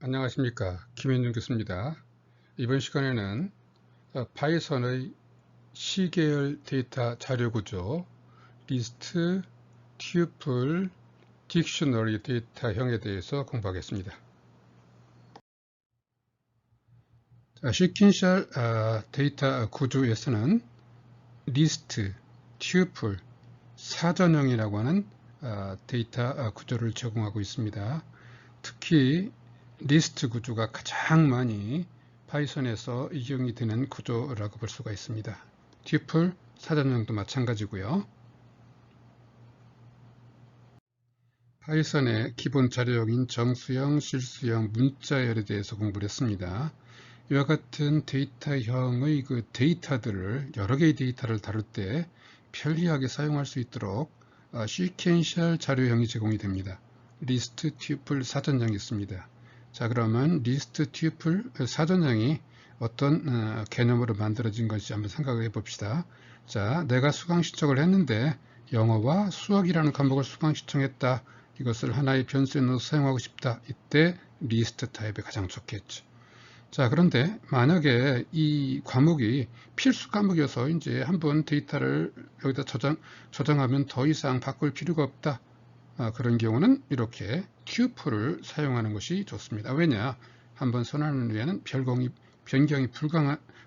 안녕하십니까, 김현준 교수입니다. 이번 시간에는 파이썬의 C계열 데이터 자료구조, 리스트, 튜플, 딕셔너리 데이터형에 대해서 공부하겠습니다. 시퀀셜 데이터 구조에서는 리스트, 튜플, 사전형이라고 하는 데이터 구조를 제공하고 있습니다. 특히 리스트 구조가 가장 많이 파이썬에서 이용이 되는 구조라고 볼 수가 있습니다. 튜플, 사전형도 마찬가지고요. 파이썬의 기본 자료형인 정수형, 실수형, 문자열에 대해서 공부를 했습니다. 이와 같은 데이터형의 데이터들을 여러 개의 데이터를 다룰 때 편리하게 사용할 수 있도록 시퀀셜 자료형이 제공이 됩니다. 리스트, 튜플, 사전형이 있습니다. 자, 그러면 리스트, 튜플, 사전형이 어떤 개념으로 만들어진 것인지 한번 생각해 봅시다. 자, 내가 수강 신청을 했는데 영어와 수학이라는 과목을 수강 신청했다. 이것을 하나의 변수에 넣어서 사용하고 싶다. 이때 리스트 타입이 가장 좋겠죠. 자, 그런데 만약에 이 과목이 필수 과목이어서 이제 한번 데이터를 여기다 저장하면 더 이상 바꿀 필요가 없다. 그런 경우는 이렇게 튜플을 사용하는 것이 좋습니다. 왜냐? 한번 선언하는 후에는 변경이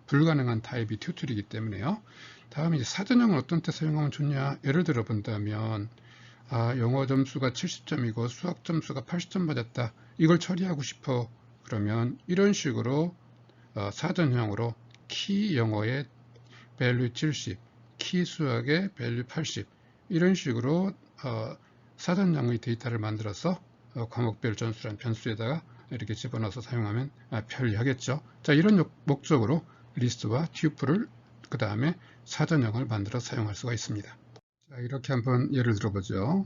불가능한 타입이 튜플이기 때문에요. 다음에 이제 사전형은 어떤 때 사용하면 좋냐? 예를 들어 본다면 영어 점수가 70점이고 수학 점수가 80점 맞았다. 이걸 처리하고 싶어. 그러면 이런 식으로 사전형으로 키 영어의 value 70, 키 수학의 value 80 이런 식으로 사전형의 데이터를 만들어서 과목별 점수란 변수에다가 이렇게 집어넣어서 사용하면 편리하겠죠. 자, 이런 목적으로 리스트와 튜플을 그 다음에 사전형을 만들어 사용할 수가 있습니다. 자, 이렇게 한번 예를 들어보죠.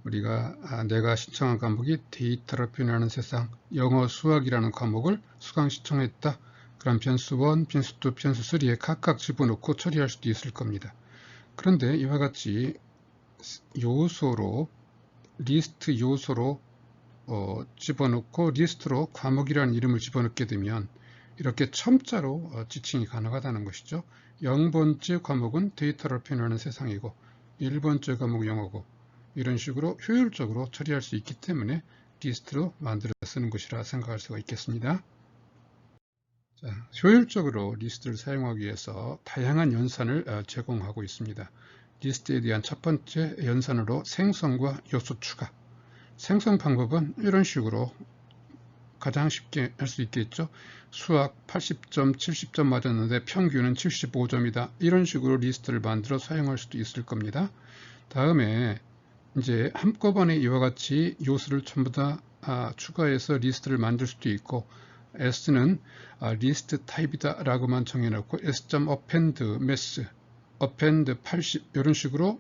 우리가 내가 신청한 과목이 데이터를 표현하는 세상, 영어, 수학이라는 과목을 수강 신청했다. 그럼 변수 1, 변수 2, 변수 3에 각각 집어넣고 처리할 수도 있을 겁니다. 그런데 이와 같이 요소로 리스트 요소로 집어넣고 리스트로 과목이라는 이름을 집어넣게 되면 이렇게 첨자로 지칭이 가능하다는 것이죠. 0번째 과목은 데이터를 표현하는 세상이고 1번째 과목 영어고 이런 식으로 효율적으로 처리할 수 있기 때문에 리스트로 만들어 쓰는 것이라 생각할 수가 있겠습니다. 자, 효율적으로 리스트를 사용하기 위해서 다양한 연산을 제공하고 있습니다. 리스트에 대한 첫 번째 연산으로 생성과 요소 추가. 생성 방법은 이런 식으로 가장 쉽게 할 수 있겠죠. 수학 80점, 70점 맞았는데 평균은 75점이다. 이런 식으로 리스트를 만들어 사용할 수도 있을 겁니다. 다음에 이제 한꺼번에 이와 같이 요소를 전부 다 추가해서 리스트를 만들 수도 있고 s는 리스트 타입이다 라고만 정해놓고 s.append mass, append 80 이런 식으로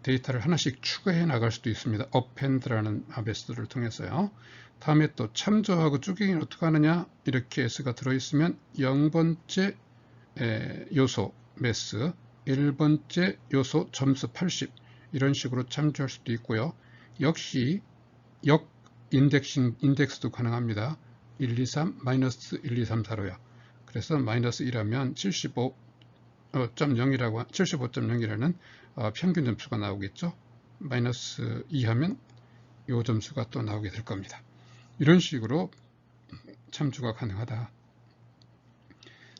데이터를 하나씩 추가해 나갈 수도 있습니다. append라는 메소드를 통해서요. 다음에 또 참조하고 쪼개기는 어떻게 하느냐? 이렇게 s가 들어있으면 0번째 요소 mass, 1번째 요소 점수 80 이런 식으로 참조할 수도 있고요. 역시 역 인덱스도 가능합니다. 1, 2, 3, 마이너스 1, 2, 3, 4로요. 그래서 마이너스 1하면 75.0이라는 평균 점수가 나오겠죠. 마이너스 2하면 이 점수가 또 나오게 될 겁니다. 이런 식으로 참조가 가능하다.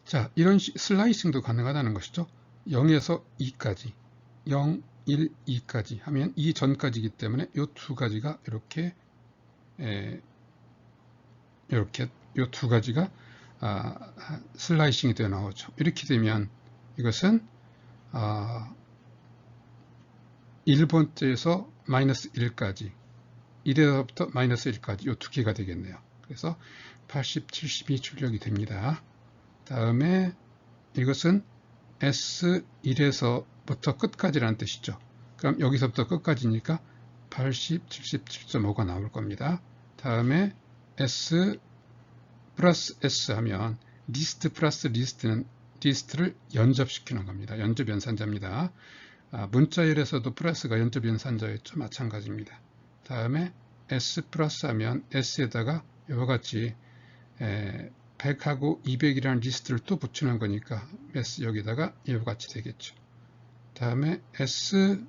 자, 이런 슬라이싱도 가능하다는 것이죠. 0에서 2까지, 0, 1, 2까지 하면 2 전까지이기 때문에 이 두 가지가 이렇게 이 두 가지가 슬라이싱이 되어 나오죠. 이렇게 되면 이것은 1번째에서 마이너스 1까지 1에서부터 마이너스 1까지 이 두 개가 되겠네요. 그래서 80, 70이 출력이 됩니다. 다음에 이것은 S1에서부터 끝까지라는 뜻이죠. 그럼 여기서부터 끝까지니까 80, 77.5가 나올 겁니다. 다음에 S 플러스 S 하면 리스트 플러스 리스트는 리스트를 연접시키는 겁니다. 연접 연산자입니다. 문자열에서도 플러스가 연접 연산자였죠. 마찬가지입니다. 다음에 S 플러스 하면 S에다가 이와 같이 100하고 200이라는 리스트를 또 붙이는 거니까 S 여기다가 이와 같이 되겠죠. 다음에 S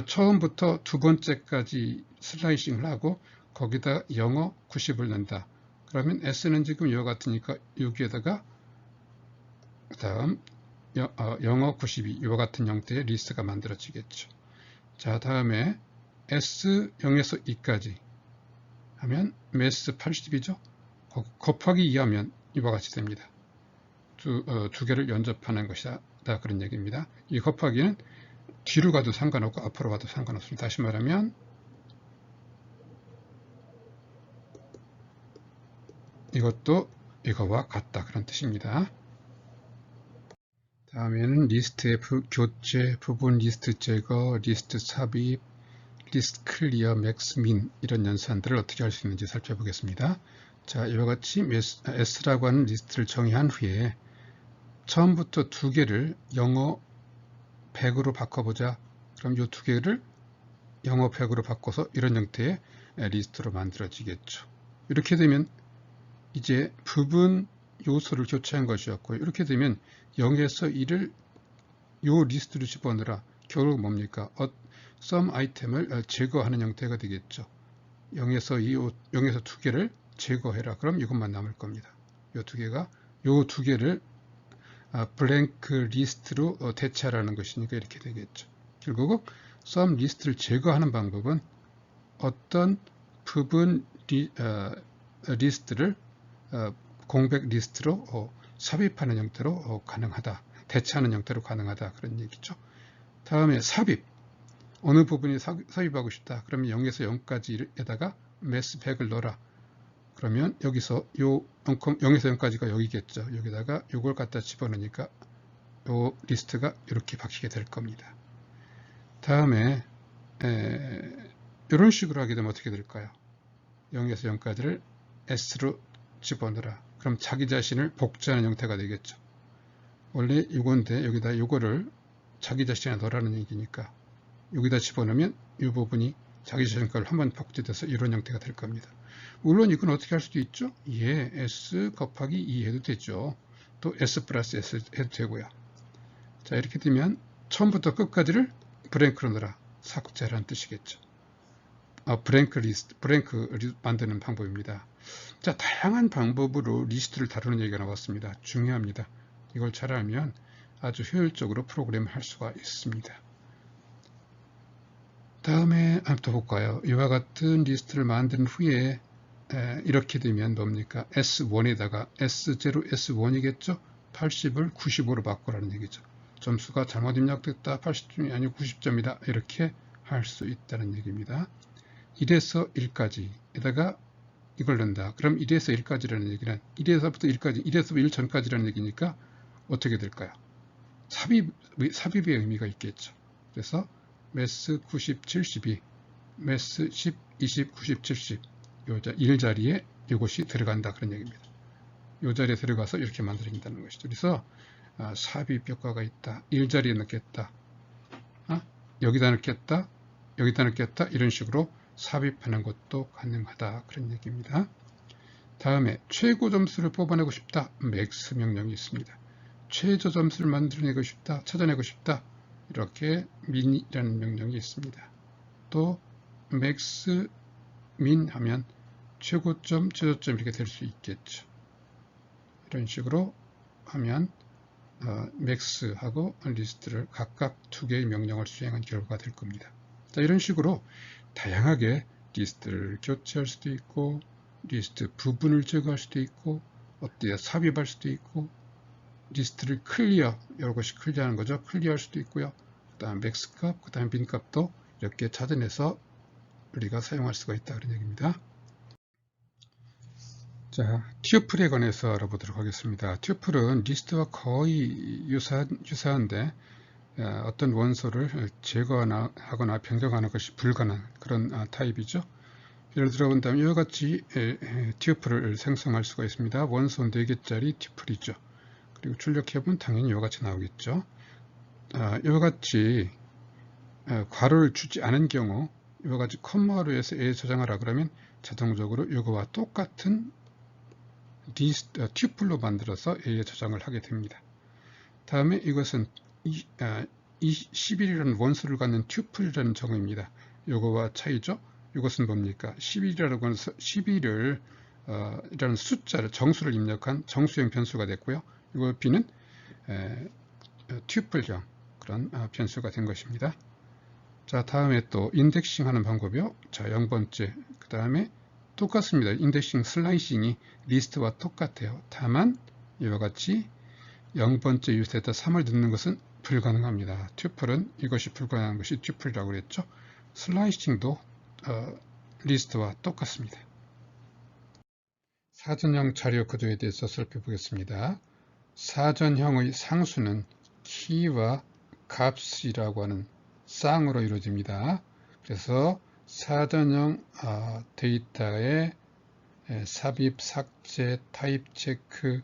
처음부터 두 번째까지 슬라이싱을 하고 거기다 영어 90을 넣는다. 그러면 S는 지금 이와 같으니까 여기에다가 다음 영어 92 이와 같은 형태의 리스트가 만들어지겠죠. 자, 다음에 S 0에서 2까지 하면 매스 80이죠. 곱하기 2 하면 이와 같이 됩니다. 두 개를 연접하는 것이다. 그런 얘기입니다. 이 곱하기는 뒤로 가도 상관없고 앞으로 가도 상관없습니다. 다시 말하면 이것도 이거와 같다. 그런 뜻입니다. 다음에는 리스트의 교체, 부분 리스트 제거, 리스트 삽입, 리스트 클리어, 맥스, 민 이런 연산들을 어떻게 할 수 있는지 살펴보겠습니다. 자, 이와 같이 S라고 하는 리스트를 정의한 후에 처음부터 두 개를 영어 100으로 바꿔보자. 그럼 이 두 개를 영어 100으로 바꿔서 이런 형태의 리스트로 만들어지겠죠. 이렇게 되면 이제 부분 요소를 교체한 것이었고요. 이렇게 되면 0에서 1을 요 리스트로 집어넣으라. 결국 뭡니까? some 아이템을 제거하는 형태가 되겠죠. 0에서 두 개를 제거해라. 그럼 이것만 남을 겁니다. 요 두 개를 블랭크 리스트로 대체하라는 것이니까 이렇게 되겠죠. 결국 some 리스트를 제거하는 방법은 어떤 부분 리스트를 공백 리스트로 삽입하는 형태로 가능하다. 대체하는 형태로 가능하다. 그런 얘기죠. 다음에 삽입. 어느 부분이 삽입하고 싶다. 그러면 0에서 0까지에다가 매스 100을 넣어라. 그러면 여기서 0에서 0까지가 여기겠죠. 여기다가 이걸 갖다 집어넣으니까 요 리스트가 이렇게 바뀌게 될 겁니다. 다음에 이런 식으로 하게 되면 어떻게 될까요? 0에서 0까지를 S로 집어넣어라. 그럼 자기 자신을 복제하는 형태가 되겠죠. 원래 이건데 여기다 이거를 자기 자신에 넣으라는 얘기니까 여기다 집어넣으면 이 부분이 자기 자신 걸 한번 복제돼서 이런 형태가 될 겁니다. 물론 이건 어떻게 할 수도 있죠. 예, S 곱하기 2 해도 되죠. 또 S 플러스 S 해도 되고요. 자, 이렇게 되면 처음부터 끝까지를 브랭크로 넣어라. 삭제라는 뜻이겠죠. 브랭크 만드는 방법입니다. 자, 다양한 방법으로 리스트를 다루는 얘기가 나왔습니다. 중요합니다. 이걸 잘 알면 아주 효율적으로 프로그램을 할 수가 있습니다. 다음에 한번 볼까요? 이와 같은 리스트를 만든 후에 이렇게 되면 뭡니까? S1에다가 S0, S1이겠죠? 80을 95로 바꾸라는 얘기죠. 점수가 잘못 입력됐다. 80점이 아니고 90점이다. 이렇게 할 수 있다는 얘기입니다. 1에서 1까지에다가 이걸 넣는다. 그럼 1에서 1까지라는 얘기는 1에서부터 1까지, 1에서 1 전까지라는 얘기니까 어떻게 될까요? 삽입의 의미가 있겠죠. 그래서 매스 90, 72, 매스 10, 20, 90, 70 1 자리에 이것이 들어간다. 그런 얘기입니다. 이 자리에 들어가서 이렇게 만들어진다는 것이죠. 그래서 삽입 효과가 있다. 1 자리에 넣겠다. 여기다 넣겠다. 여기다 넣겠다. 이런 식으로 삽입하는 것도 가능하다. 그런 얘기입니다. 다음에 최고 점수를 뽑아내고 싶다. 맥스 명령이 있습니다. 최저 점수를 만들어내고 싶다. 찾아내고 싶다. 이렇게 min이라는 명령이 있습니다. 또 맥스 min 하면 최고점, 최저점 이렇게 될 수 있겠죠. 이런 식으로 하면 맥스하고 리스트를 각각 두 개의 명령을 수행한 결과가 될 겁니다. 자, 이런 식으로 다양하게 리스트를 교체할 수도 있고 리스트 부분을 제거할 수도 있고 어디에 삽입할 수도 있고 리스트를 클리어, 여러 것이 클리어하는 거죠. 클리어할 수도 있고요. 그 다음 맥스 값, 그 다음 빈 값도 이렇게 찾아내서 우리가 사용할 수가 있다. 그런 얘기입니다. 자, 튜플에 관해서 알아보도록 하겠습니다. 튜플은 리스트와 거의 유사한데 어떤 원소를 제거하거나 변경하는 것이 불가능한 그런 타입이죠. 예를 들어 본다면 이와 같이 튜플을 생성할 수가 있습니다. 원소 4개짜리 튜플이죠. 그리고 출력해보면 당연히 이와 같이 나오겠죠. 이와 같이 괄호를 주지 않은 경우 이와 같이 컴마로 해서 A에 저장하라 그러면 자동적으로 이거와 똑같은 튜플로 만들어서 A에 저장을 하게 됩니다. 다음에 이것은 11이라는 원수를 갖는 튜플이라는 정의입니다. 이거와 차이죠. 이것은 뭡니까? 11이라는 것은 11을 이라는 숫자를 정수를 입력한 정수형 변수가 됐고요. 이거 B는 튜플형 그런 변수가 된 것입니다. 자, 다음에 또 인덱싱 하는 방법이요. 자, 0번째. 그 다음에 똑같습니다. 인덱싱 슬라이싱이 리스트와 똑같아요. 다만 이와 같이 0번째 유스에다 3을 넣는 것은 불가능합니다. 튜플은 이것이 불가능한 것이 튜플이라고 그랬죠. 슬라이싱도 리스트와 똑같습니다. 사전형 자료 구조에 대해서 살펴보겠습니다. 사전형의 상수는 키와 값이라고 하는 쌍으로 이루어집니다. 그래서 사전형 데이터의 삽입, 삭제, 타입 체크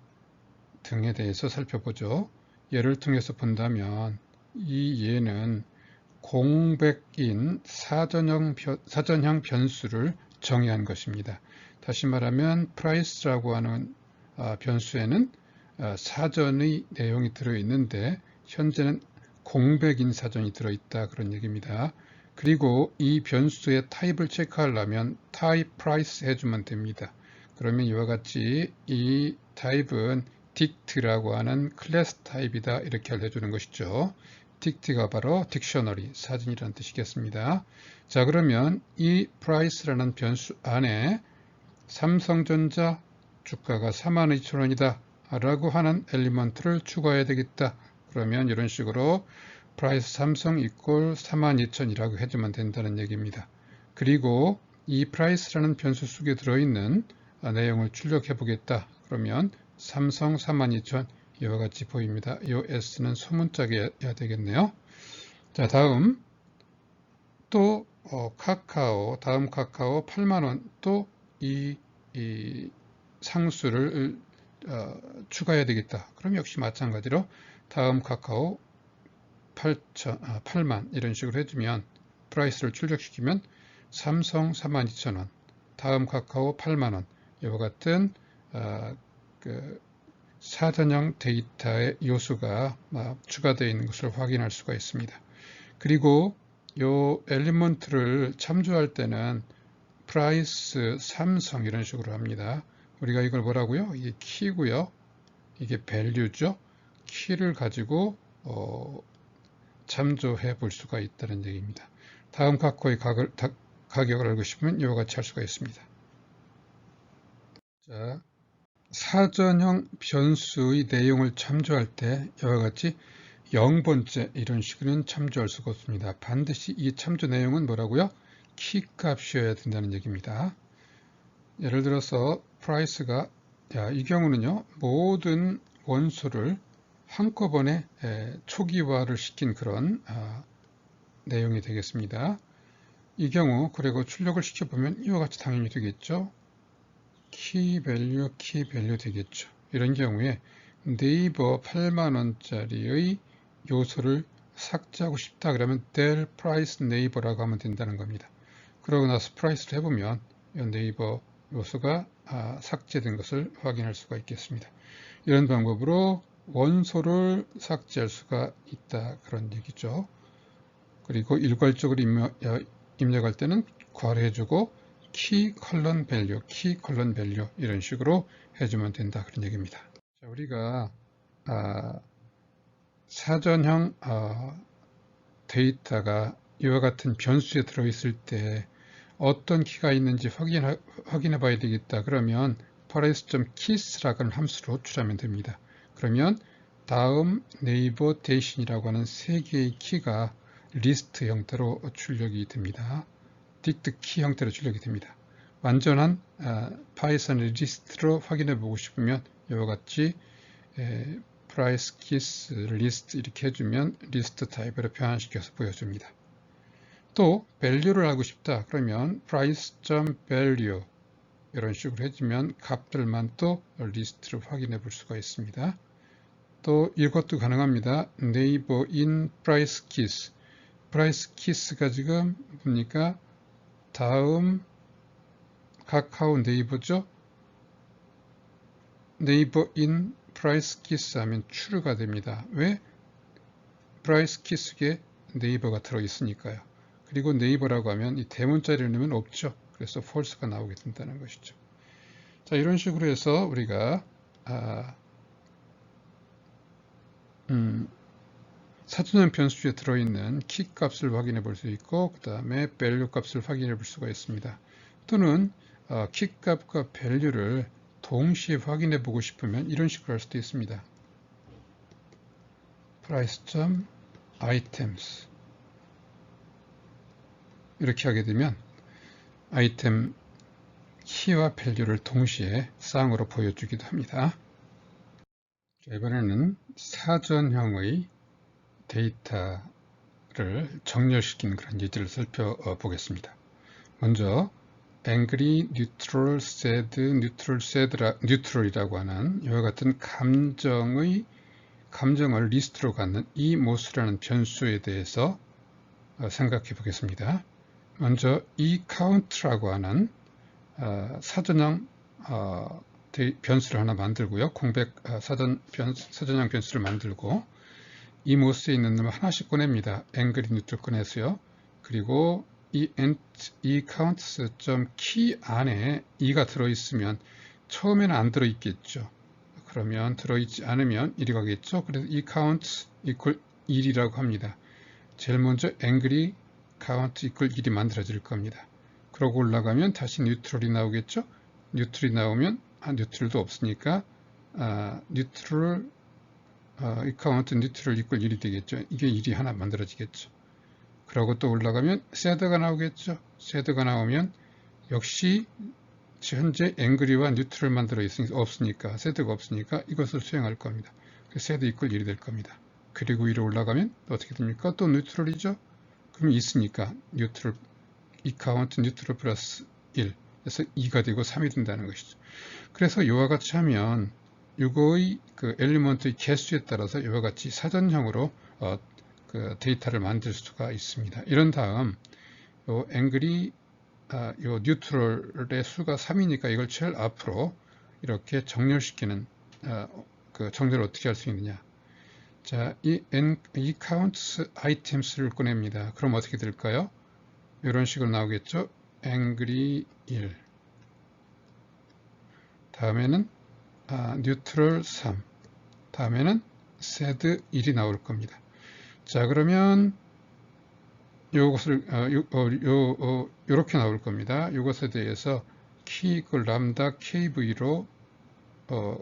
등에 대해서 살펴보죠. 예를 통해서 본다면 이 예는 공백인 사전형 변수를 정의한 것입니다. 다시 말하면 price라고 하는 변수에는 사전의 내용이 들어있는데 현재는 공백인 사전이 들어있다 그런 얘기입니다. 그리고 이 변수의 타입을 체크하려면 type price 해주면 됩니다. 그러면 이와 같이 이 타입은 dict라고 하는 클래스 타입이다 이렇게 알려주는 것이죠. dict가 바로 딕셔너리 사전이라는 뜻이겠습니다. 자, 그러면 이 price라는 변수 안에 삼성전자 주가가 42,000원이다 라고 하는 엘리먼트를 추가해야 되겠다. 그러면 이런 식으로 price 삼성 equal 42,000이라고 해주면 된다는 얘기입니다. 그리고 이 price라는 변수 속에 들어있는 내용을 출력해 보겠다. 그러면 삼성 42,000 이와 같이 보입니다. 이 S는 소문자가 되겠네요. 자, 다음 또 다음 카카오 8만원 또 이 상수를 추가해야 되겠다. 그럼 역시 마찬가지로 다음 카카오 8만 이런 식으로 해주면 프라이스를 출력시키면 삼성 42,000원 다음 카카오 8만원 이와 같은 사전형 데이터의 요소가 추가되어 있는 것을 확인할 수가 있습니다. 그리고 이 엘리먼트를 참조할 때는 price 삼성 이런 식으로 합니다. 우리가 이걸 뭐라고요? 이게 키고요. 이게 value죠. 키를 가지고 참조해 볼 수가 있다는 얘기입니다. 다음 카카오의 가격을 알고 싶으면 이와 같이 할 수가 있습니다. 자, 사전형 변수의 내용을 참조할 때 이와 같이 0번째 이런 식으로는 참조할 수가 없습니다. 반드시 이 참조 내용은 뭐라고요? 키 값이어야 된다는 얘기입니다. 예를 들어서 price가 이 경우는요 모든 원소를 한꺼번에 초기화를 시킨 그런 내용이 되겠습니다. 이 경우 그리고 출력을 시켜보면 이와 같이 당연히 되겠죠. 키 밸류 되겠죠. 이런 경우에 네이버 8만원짜리의 요소를 삭제하고 싶다 그러면 del price 네이버라고 하면 된다는 겁니다. 그러고 나서 price를 해보면 이 네이버 요소가 삭제된 것을 확인할 수가 있겠습니다. 이런 방법으로 원소를 삭제할 수가 있다 그런 얘기죠. 그리고 일괄적으로 입력할 때는 괄호해주고 키 컬런 밸류 이런 식으로 해주면 된다 그런 얘기입니다. 자, 우리가 사전형 데이터가 이와 같은 변수에 들어있을 때 어떤 키가 있는지 확인해 봐야 되겠다. 그러면 price.keys라고 하는 함수로 호출하면 됩니다. 그러면 다음 네이버 대신이라고 하는 세 개의 키가 리스트 형태로 출력이 됩니다. dict 키 형태로 출력이 됩니다. 완전한 파이썬의 리스트로 확인해 보고 싶으면 이와 같이 price keys list 이렇게 해주면 리스트 타입으로 변환시켜서 보여줍니다. 또 value를 알고 싶다 그러면 price.value 이런 식으로 해주면 값들만 또 리스트로 확인해 볼 수가 있습니다. 또 이것도 가능합니다. 네이버 in price keys price keys가 지금 뭡니까 다음 카카오 네이버죠. 네이버 인 프라이스 키스 하면 true가 됩니다. 왜? 프라이스 키스에 네이버가 들어있으니까요. 그리고 네이버라고 하면 이 대문자리를 넣으면 없죠. 그래서 false가 나오게 된다는 것이죠. 자, 이런 식으로 해서 우리가 사전형 변수에 들어있는 키 값을 확인해 볼 수 있고, 그 다음에 value 값을 확인해 볼 수가 있습니다. 또는 키 값과 value를 동시에 확인해 보고 싶으면 이런 식으로 할 수도 있습니다. price.items 이렇게 하게 되면 아이템 키와 value를 동시에 쌍으로 보여주기도 합니다. 자, 이번에는 사전형의 데이터를 정렬시키는 그런 예제를 살펴보겠습니다. 먼저 angry, neutral, sad, neutral이라고 하는 이와 같은 감정을 리스트로 갖는 eMost라는 변수에 대해서 생각해 보겠습니다. 먼저 eCount라고 하는 사전형 변수를 하나 만들고요. 공백 사전형 변수를 만들고 eMost에 있는 놈을 하나씩 꺼냅니다. angry, neutral 꺼내서요. 그리고 eCounts.key 안에 2가 들어있으면 처음에는 안 들어있겠죠. 그러면 들어있지 않으면 1이 가겠죠. 그래서 eCounts equal 1이라고 합니다. 제일 먼저 angry count equal 1이 만들어질 겁니다. 그러고 올라가면 다시 neutral이 나오겠죠. neutral이 나오면 neutral도 없으니까 neutral count neutral equal 1이 되겠죠. 이게 1이 하나 만들어지겠죠. 그러고 또 올라가면 sad가 나오겠죠. sad가 나오면 역시 현재 angry와 neutral만 들어있으니까 없으니까 sad가 없으니까 이것을 수행할 겁니다. sad equal 1이 될 겁니다. 그리고 위로 올라가면 어떻게 됩니까? 또 neutral이죠. 그럼 있으니까 neutral eCount neutral 플러스 1 그래서 2가 되고 3이 된다는 것이죠. 그래서 이와 같이 하면 이거의 그 엘리먼트의 개수에 따라서 이와 같이 사전형으로 그 데이터를 만들 수가 있습니다. 이런 다음 요 angry 요 뉴트럴의 수가 3이니까 이걸 제일 앞으로 이렇게 정렬시키는 그 정렬을 어떻게 할 수 있느냐. 자, 이 counts items를 꺼냅니다. 그럼 어떻게 될까요? 이런 식으로 나오겠죠. angry 1 다음에는 neutral 3 다음에는 sad 1이 나올 겁니다. 자, 그러면 요것을 요렇게 나올 겁니다. 이것에 대해서 key 람다 kv로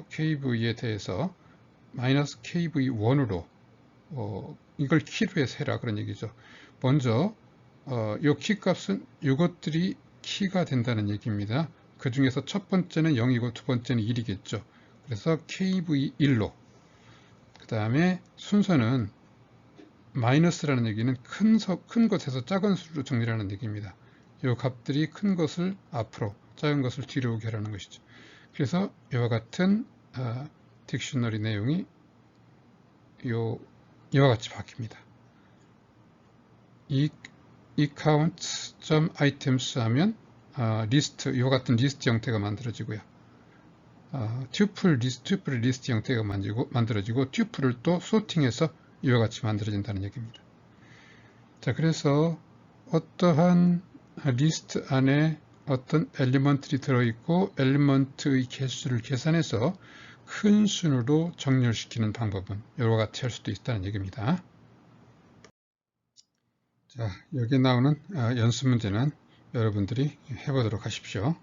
kv에 대해서 마이너스 kv1으로 이걸 키로 해서 해라 그런 얘기죠. 먼저 요 키 값은 이것들이 키가 된다는 얘기입니다. 그 중에서 첫 번째는 0이고 두 번째는 1이겠죠. 그래서 kv1로 그 다음에 순서는 마이너스라는 얘기는 큰 것에서 작은 수로 정리하는 얘기입니다. 이 값들이 큰 것을 앞으로 작은 것을 뒤로 오게 하라는 것이죠. 그래서 이와 같은 딕셔너리 내용이 이와 같이 바뀝니다. 이 count.items 하면 리스트, 이와 같은 리스트 형태가 만들어지고요. 튜플 리스트 형태가 만들어지고 튜플을 또 소팅해서 이와 같이 만들어진다는 얘기입니다. 자, 그래서 어떠한 리스트 안에 어떤 엘리먼트들이 들어있고 엘리먼트의 개수를 계산해서 큰 순으로 정렬시키는 방법은 이와 같이 할 수도 있다는 얘기입니다. 자, 여기 나오는 연습 문제는 여러분들이 해보도록 하십시오.